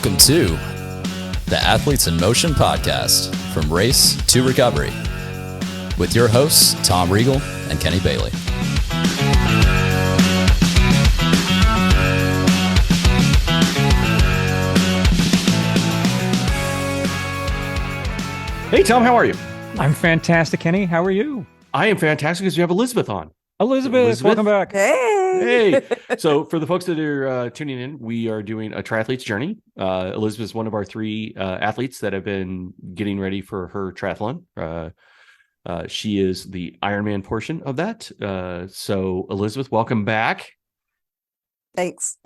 Welcome to the Athletes in Motion podcast, from race to recovery, with your hosts, Tom Riegel and Kenny Bailey. Hey, Tom, how are you? I'm fantastic, Kenny. How are you? I am fantastic because you have Elizabeth on. Elizabeth, welcome back. Hey. So for the folks that are tuning in, we are doing a triathlete's journey. Elizabeth is one of our three athletes that have been getting ready for her triathlon. She is the Ironman portion of that. So Elizabeth, welcome back. Thanks.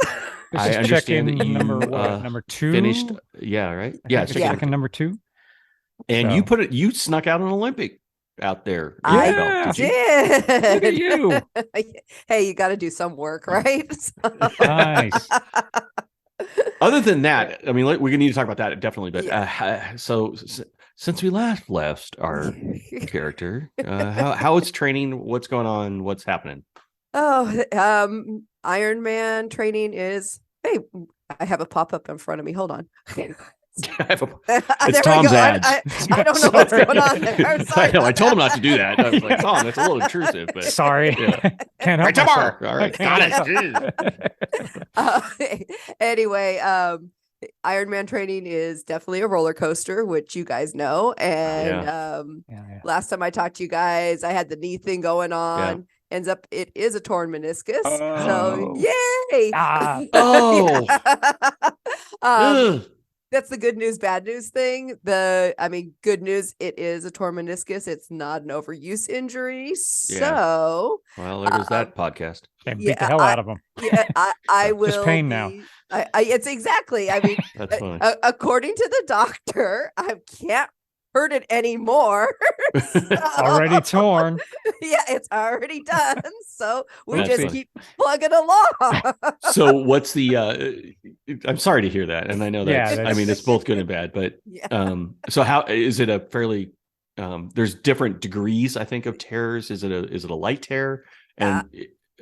I understand that you number two finished. Yeah, right. Yeah, check-in number 2. And So. you snuck out an Olympic out there. I did. Look at you. Hey, you got to do some work, right? Nice. Other than that, I mean, we need to talk about that definitely. But so since we left our character, how it's training, what's going on, what's happening? Oh, Ironman training is. Hey, I have a pop up in front of me. Hold on. It's Tom's ads. I don't know what's going on there. I know. I told him not to do that. I was like, Tom, that's a little intrusive. But sorry, can't help tomorrow. myself. All right, got it. Anyway, Ironman training is definitely a roller coaster, which you guys know. And last time I talked to you guys, I had the knee thing going on. Yeah. Ends up, it is a torn meniscus. So, yay! That's the good news, bad news thing. Good news, it is a torn meniscus. It's not an overuse injury. So, well, there goes that podcast. Beat the hell out of them. Yeah, I will. Just pain now. It's exactly. I mean, that's funny. According to the doctor, I can't hurt it anymore. Already torn. Yeah, it's already done. So we just keep plugging along. So what's the I'm sorry to hear that. And I know that I mean it's both good and bad, but so how is it a fairly there's different degrees, I think, of tears. Is it a light tear? And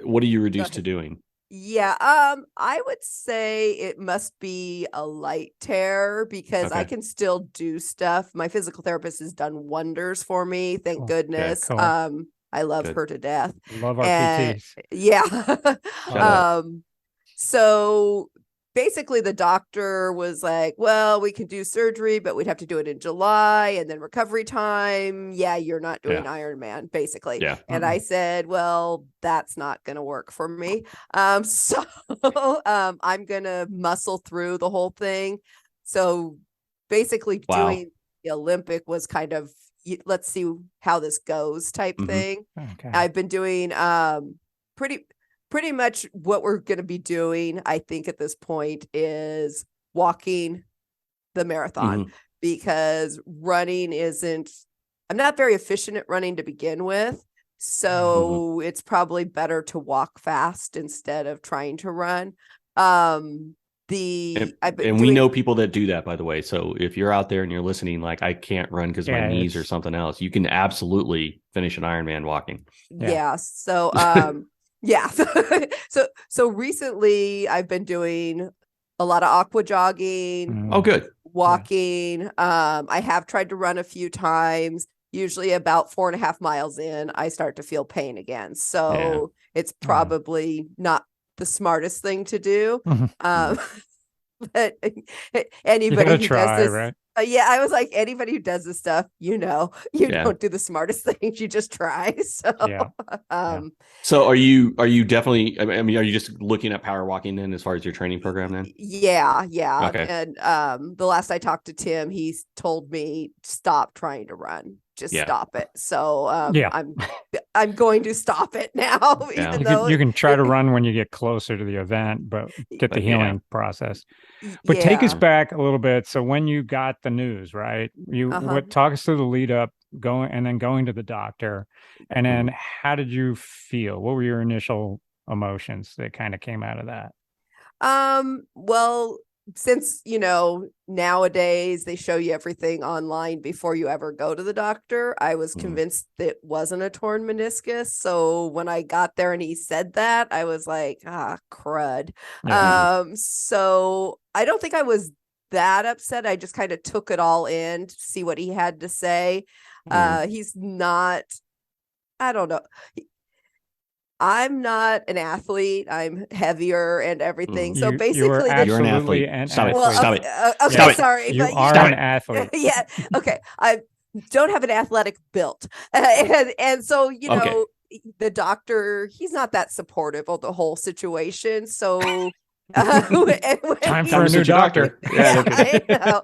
what are you reduced to doing? Yeah, I would say it must be a light tear because I can still do stuff. My physical therapist has done wonders for me. Thank goodness. Yeah, cool. I love her to death. Love our PTs. Yeah. So basically the doctor was like, well, we can do surgery, but we'd have to do it in July and then recovery time. Yeah, you're not doing Ironman, basically. Yeah. And I said, well, that's not going to work for me. So I'm going to muscle through the whole thing. So basically doing the Olympic was kind of, let's see how this goes type thing. Okay. I've been doing pretty much what we're going to be doing, I think, at this point is walking the marathon because running I'm not very efficient at running to begin with. So it's probably better to walk fast instead of trying to run. We know people that do that, by the way. So if you're out there and you're listening, like, I can't run because my knees or something else, you can absolutely finish an Ironman walking. Yeah. So, yeah. So recently I've been doing a lot of aqua jogging. Oh, good. Walking. I have tried to run a few times. Usually about 4.5 miles in, I start to feel pain again. So it's probably not the smartest thing to do. But anybody who does this, right? I was like, anybody who does this stuff, you don't do the smartest things. You just try. So, So are you definitely, I mean, are you just looking at power walking then as far as your training program then? Yeah. Okay. And the last I talked to Tim, he told me stop trying to run. Just stop it. So I'm going to stop it now. Even though you can try to run when you get closer to the event, but get the healing process. But take us back a little bit. So when you got the news, right? Talk us through the lead up, going to the doctor, and then how did you feel? What were your initial emotions that kind of came out of that? Well, since, nowadays they show you everything online before you ever go to the doctor, I was convinced it wasn't a torn meniscus. So when I got there and he said that, I was like, crud. So I don't think I was that upset. I just kind of took it all in to see what he had to say. He's not, I don't know. I'm not an athlete. I'm heavier and everything. So basically, you're an athlete. Stop it. Stop it. Okay, Stop it. sorry. You are an athlete. Yeah. Okay. I don't have an athletic build. And so, the doctor, he's not that supportive of the whole situation. So time for a new doctor. Yeah, I know.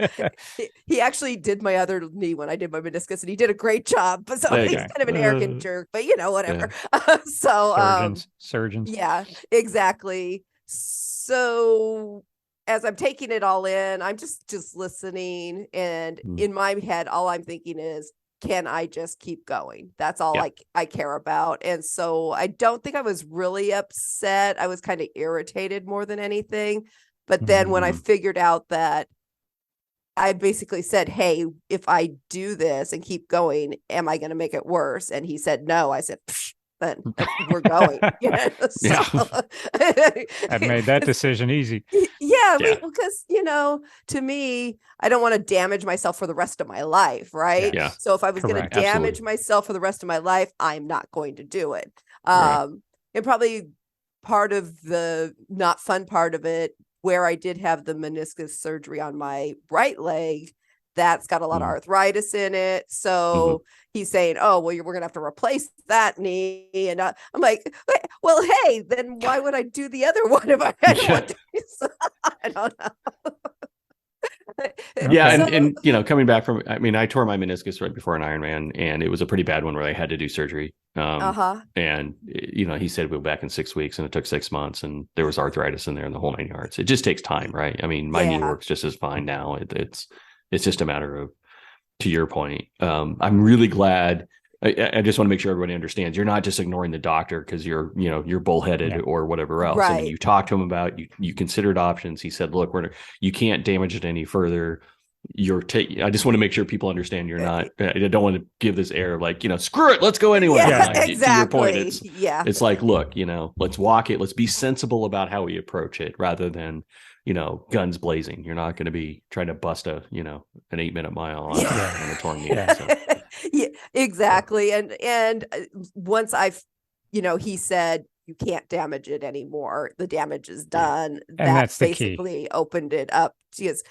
He actually did my other knee when I did my meniscus, and he did a great job. But so he's kind of an arrogant jerk, but whatever. Yeah. So surgeons. Yeah, exactly. So as I'm taking it all in, I'm just listening, and in my head, all I'm thinking is, can I just keep going? That's all I care about. And so I don't think I was really upset. I was kind of irritated more than anything. But then when I figured out that, I basically said, hey, if I do this and keep going, am I going to make it worse? And he said, no. I said, then we're going. I've made that decision easy. Yeah. Because, to me, I don't want to damage myself for the rest of my life. Right. Yeah. So if I was going to damage myself for the rest of my life, I'm not going to do it. And probably part of the not fun part of it, where I did have the meniscus surgery on my right leg, that's got a lot of arthritis in it. So he's saying, oh, well, we're going to have to replace that knee. And I'm like, well, hey, then why would I do the other one if I don't want to? I don't know. Yeah. And coming back from, I tore my meniscus right before an Ironman, and it was a pretty bad one where I had to do surgery. And, he said we'll be back in 6 weeks, and it took 6 months, and there was arthritis in there and the whole 9 yards. It just takes time, right? My knee works just as fine now. It's just a matter of, to your point, I'm really glad. I just want to make sure everybody understands you're not just ignoring the doctor because you're bullheaded or whatever else. Right. You talked to him about, you considered options. He said, look, you can't damage it any further. I just want to make sure people understand you're not, I don't want to give this air of like, screw it, let's go anyway. Exactly. To your point, it's like, look, let's walk it. Let's be sensible about how we approach it rather than, guns blazing. You're not going to be trying to bust an 8-minute mile on a torn knee. So. Yeah, exactly. And once he said, you can't damage it anymore. The damage is done. And that's basically opened it up. Because,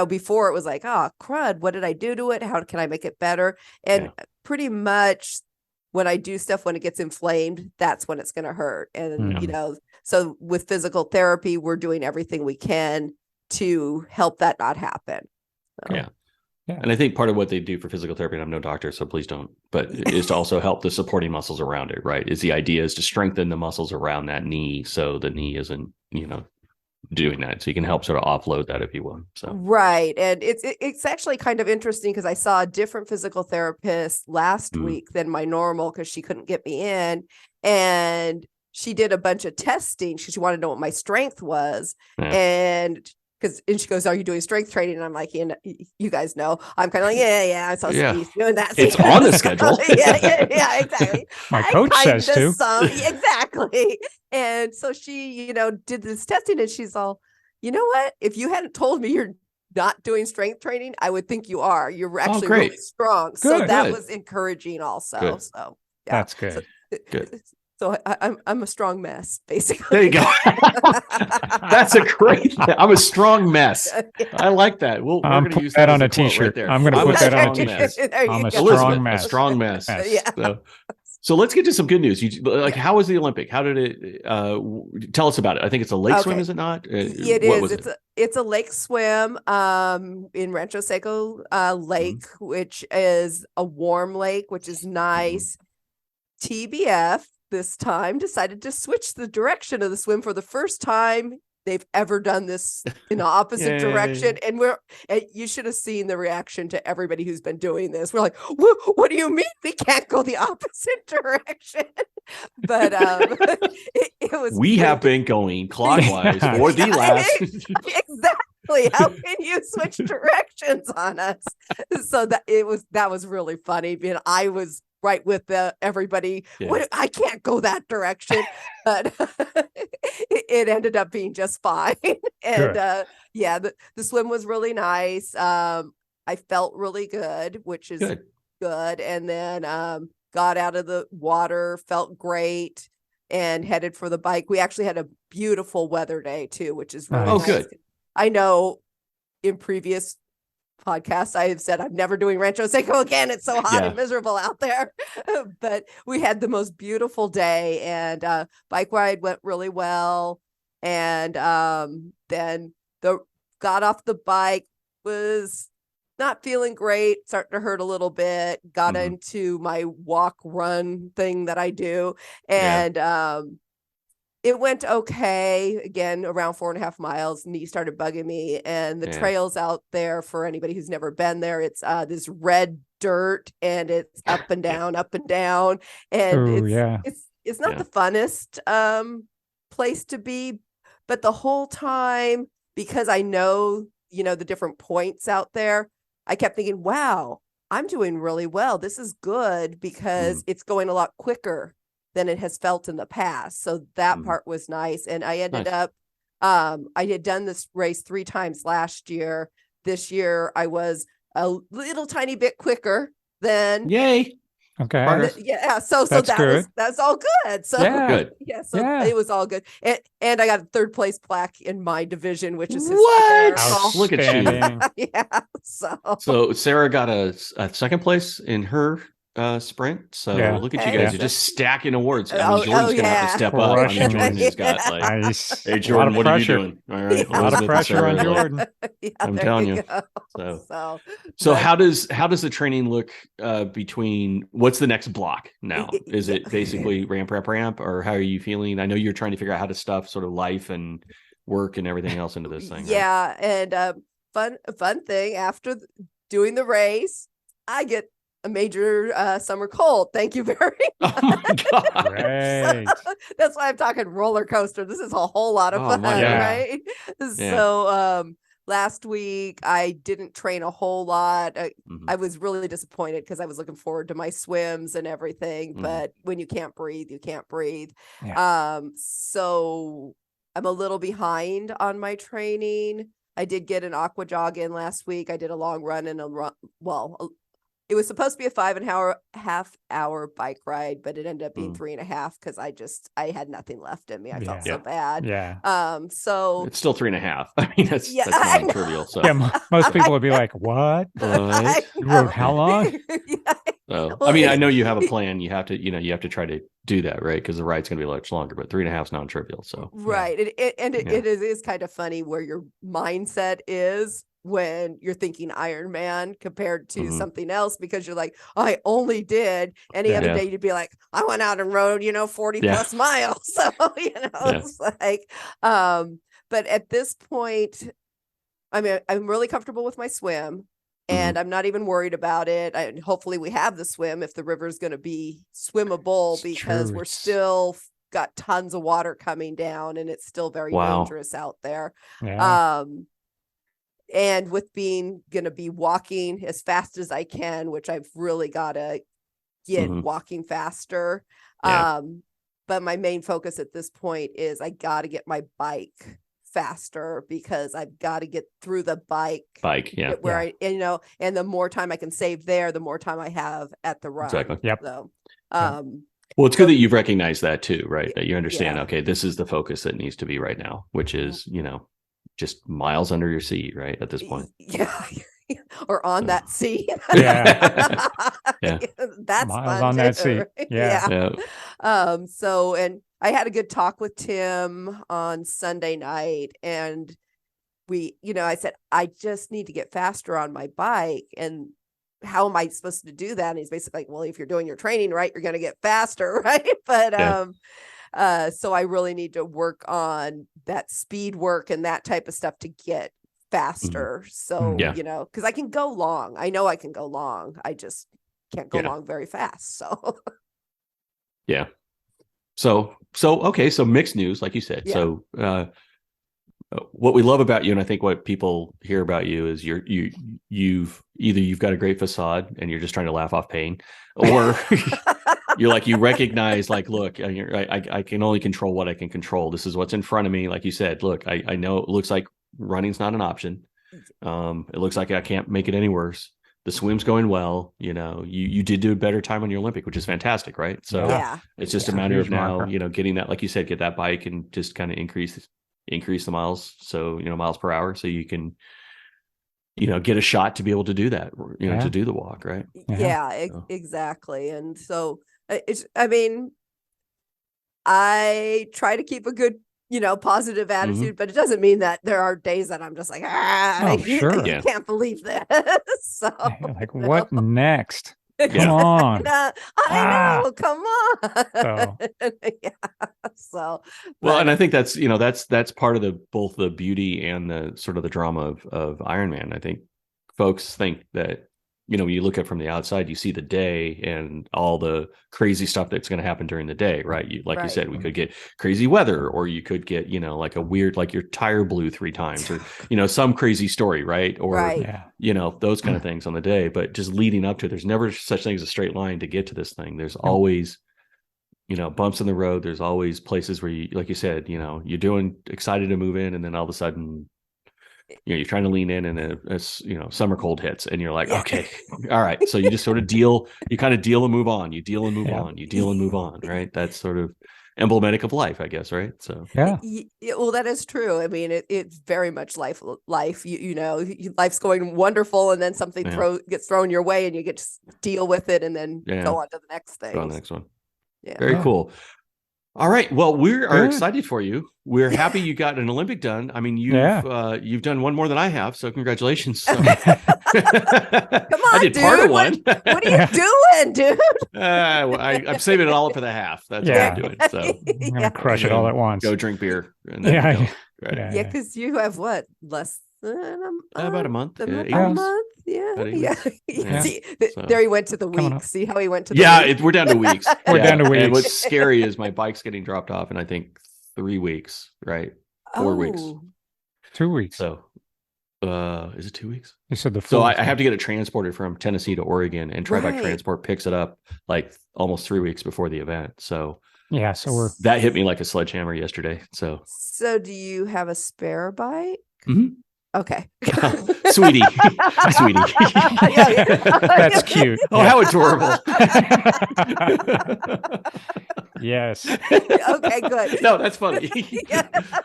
before it was like, oh, crud, what did I do to it? How can I make it better? And pretty much when I do stuff, when it gets inflamed, that's when it's going to hurt. And, so with physical therapy, we're doing everything we can to help that not happen. So. Yeah. And I think part of what they do for physical therapy, and I'm no doctor, so please don't, but is to also help the supporting muscles around it, right? The idea is to strengthen the muscles around that knee so the knee isn't, doing that. So you can help sort of offload that, if you will. So right. And it's actually kind of interesting because I saw a different physical therapist last week than my normal because she couldn't get me in. And she did a bunch of testing because she wanted to know what my strength was. And she goes, are you doing strength training? And I'm like, you guys know. I'm kind of like, yeah, I'm supposed to be doing that. It's on the schedule. yeah, exactly. My coach says to. Exactly. And so she, did this testing, and she's all, you know what? If you hadn't told me you're not doing strength training, I would think you are. You're actually really strong. So that was encouraging also. Good. So that's good. Good. So I'm a strong mess, basically. There you go. That's a great. I'm a strong mess. I like that. We're going to use that on a T-shirt. Right, I'm going to put that on a T-shirt. I'm a strong mess. A strong mess. Yeah. So let's get to some good news. How was the Olympic? How did it? Tell us about it. I think it's a lake swim, is it not? It is. It's a lake swim in Rancho Seco Lake, which is a warm lake, which is nice. TBF this time decided to switch the direction of the swim for the first time they've ever done this in the opposite direction. And you should have seen the reaction to everybody who's been doing this. We're like, what do you mean we can't go the opposite direction? But it was. We have been going clockwise for the last. Exactly. How can you switch directions on us? So that was really funny. And I was right with everybody. Yeah. I can't go that direction, but it ended up being just fine. And the swim was really nice. I felt really good, which is good. And then got out of the water, felt great, and headed for the bike. We actually had a beautiful weather day too, which is really nice. Good. I know in previous podcasts I have said I'm never doing Rancho Seco again. It's so hot and miserable out there. But we had the most beautiful day, and bike ride went really well. And then got off the bike, was not feeling great, starting to hurt a little bit, got into my walk run thing that I do. And it went okay. Again, around 4.5 miles, knee started bugging me. And the trails out there, for anybody who's never been there, it's this red dirt, and it's up and down, up and down. And it's not the funnest place to be. But the whole time, because I know, the different points out there, I kept thinking, wow, I'm doing really well. This is good because it's going a lot quicker than it has felt in the past. So that part was nice. And I ended up, I had done this race 3 times last year. This year I was a little tiny bit quicker than. Yay. Okay. So that's all good. So good. It was all good. And I got a 3rd place plaque in my division, which is look at you. So Sarah got a 2nd place in her sprint. So look at you guys. You're just stacking awards. I mean, Jordan's gonna have to step up. I mean, Jordan has got nice. Hey Jordan, what are you doing? All right. A lot of pressure on Jordan. I'm telling you. So how does the training look between what's the next block now? Is it basically ramp, or how are you feeling? I know you're trying to figure out how to stuff sort of life and work and everything else into this thing. Yeah. Right? And fun thing, after doing the race, I get a major summer cold. Thank you very much. Oh my God. Right. So, that's why I'm talking roller coaster. This is a whole lot of fun, right? So last week I didn't train a whole lot. I was really disappointed because I was looking forward to my swims and everything. But when you can't breathe, you can't breathe. So I'm a little behind on my training. I did get an aqua jog in last week. I did a long run and it was supposed to be a 5.5 hour bike ride, but it ended up being 3.5 because I had nothing left in me. I felt so bad. So it's still 3.5. I mean, that's not trivial. So most people would be like, "What? You rode how long?" So I mean, I know you have a plan. You have to try to do that, right? Because the ride's going to be much longer, but 3.5 is non-trivial. So right, it is kind of funny where your mindset is when you're thinking Ironman compared to something else, because you're like, I only did. Any other day you'd be like, I went out and rode 40 plus miles. So it's like but at this point, I mean, I'm really comfortable with my swim, and I'm not even worried about it. Hopefully we have the swim if the river is going to be swimmable, because we're still got tons of water coming down, and it's still very dangerous out there. And with being going to be walking as fast as I can, which I've really got to get walking faster. But my main focus at this point is I got to get my bike faster, because I've got to get through the bike. Where and the more time I can save there, the more time I have at the run. Exactly. So, well, it's good that you've recognized that too, right? That you understand, okay, this is the focus that needs to be right now, which is, just miles under your seat, right? At this point. Or on that seat. That's miles on that seat. So, and I had a good talk with Tim on Sunday night, and I said, I just need to get faster on my bike. And how am I supposed to do that? And he's basically like, well, if you're doing your training right, you're going to get faster. Right. But, so I really need to work on that speed work and that type of stuff to get faster. So, because I can go long. I know I can go long. I just can't go long very fast. So, So okay. So mixed news, like you said. So, what we love about you, and I think what people hear about you, is you've got a great facade and you're just trying to laugh off pain, or you recognize, like, look, I can only control what I can control. This is what's in front of me. Like you said, look, I know it looks like running's not an option. It looks like I can't make it any worse. The swim's going well. You did do a better time on your Olympic, which is fantastic, right? So it's just a matter of now, getting that, like you said, get that bike and just kind of increase the miles. So, miles per hour. So you can, get a shot to be able to do that, to do the walk. Right. Exactly. And so I try to keep a good, positive attitude, but it doesn't mean that there are days that I'm just like, I can't believe this. So like, what next? Come on. I know. Come on. So well, and I think that's part of both the beauty and the sort of the drama of Ironman. I think folks think that, when you look at it from the outside, you see the day and all the crazy stuff that's going to happen during the day, right? You said, we could get crazy weather, or you could get, like a weird, like your tire blew 3 times, or, some crazy story, right? Or, those kind of things on the day. But just leading up to it, there's never such thing as a straight line to get to this thing. There's always, bumps in the road. There's always places where you, like you said, you're excited to move in, and then all of a sudden, you're trying to lean in, and summer cold hits, and you're like, okay, all right. So you just sort of deal and move on. You deal and move on. You deal and move on. Right. That's sort of emblematic of life, I guess. Right. So, well, that is true. I mean, it's very much life, life's going wonderful, and then something gets thrown your way, and you get to deal with it, and then go on to the next thing. Go on to the next one. Yeah. Very cool. All right. Well, we are excited for you. We're happy you got an Olympic done. I mean, you've done one more than I have, so congratulations. So. Come on, I did dude. Part of one. What are you doing, dude? I'm saving it all up for the half. That's what I'm doing. So I'm gonna crush it all at once. Go drink beer. And then because you have what, less than about a month. A month. Yeah. See, there he went to the weeks. See how he went to the weeks? We're down to weeks. We're down to weeks. And what's scary is my bike's getting dropped off in, I think, 3 weeks, right? 4 weeks. 2 weeks. So is it 2 weeks? You said the So I have to get it transported from Tennessee to Oregon, and Tri-Bike Transport picks it up like almost 3 weeks before the event. So that hit me like a sledgehammer yesterday. So do you have a spare bike? Mm-hmm. Okay. Sweetie. That's cute. Oh, how adorable. Yes. Okay, good. No, that's funny.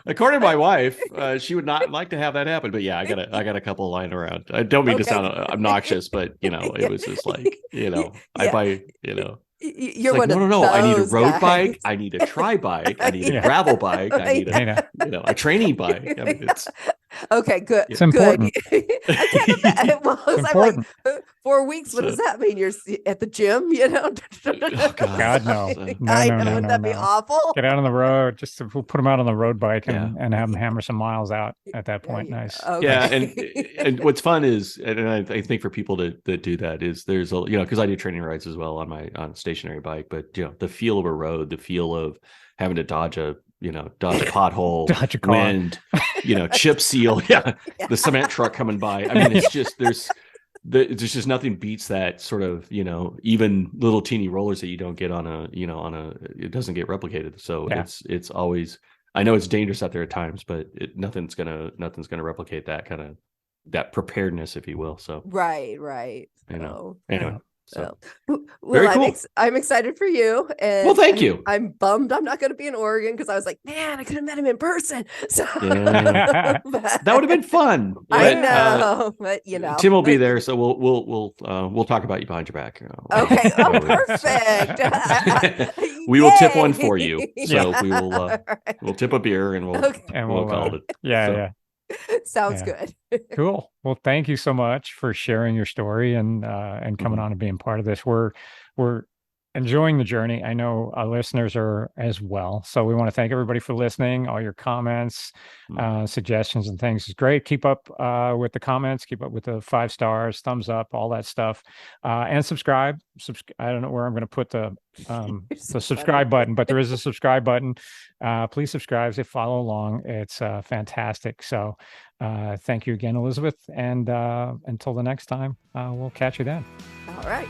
According to my wife, she would not like to have that happen. But I got a couple lying around. I don't mean to sound obnoxious, but it was just like, I buy, You're like, one no. I need a road guys. Bike. I need a tri bike. I need a gravel bike. I need a training bike. I mean, it's okay. Good. It's important. I can't imagine. Well, it's important. Like, 4 weeks. What does that mean? You're at the gym? Oh, God, no. Wouldn't that be awful? Get out on the road. Just to put them out on the road bike and have them hammer some miles out at that point. Nice. Okay. Yeah, and what's fun is, and I think for people that do that, is there's a because I do training rides as well on a stationary bike, but the feel of a road, the feel of having to dodge a pothole, dodge a car. Wind, chip seal, the cement truck coming by. I mean, it's just there's just nothing beats that sort of even little teeny rollers that you don't get on a it doesn't get replicated. So it's always, I know it's dangerous out there at times, but nothing's gonna replicate that kind of that preparedness, if you will. So right. Anyway. So well, cool. I'm excited for you. And well, thank you. I'm bummed I'm not going to be in Oregon because I was like, man, I could have met him in person. So that would have been fun. I know, but Tim will be there, so we'll talk about you behind your back. Okay, perfect. We will tip one for you. So we will we'll tip a beer and we'll call it. Yeah. Sounds good. Cool. Well, thank you so much for sharing your story and coming on and being part of this. We're enjoying the journey. I know our listeners are as well. So we want to thank everybody for listening. All your comments, suggestions and things is great. Keep up with the comments, keep up with the 5 stars, thumbs up, all that stuff. And subscribe. I don't know where I'm going to put the subscribe button, but there is a subscribe button. Please subscribe, say follow along. It's fantastic. So thank you again, Elizabeth. And until the next time, we'll catch you then. All right.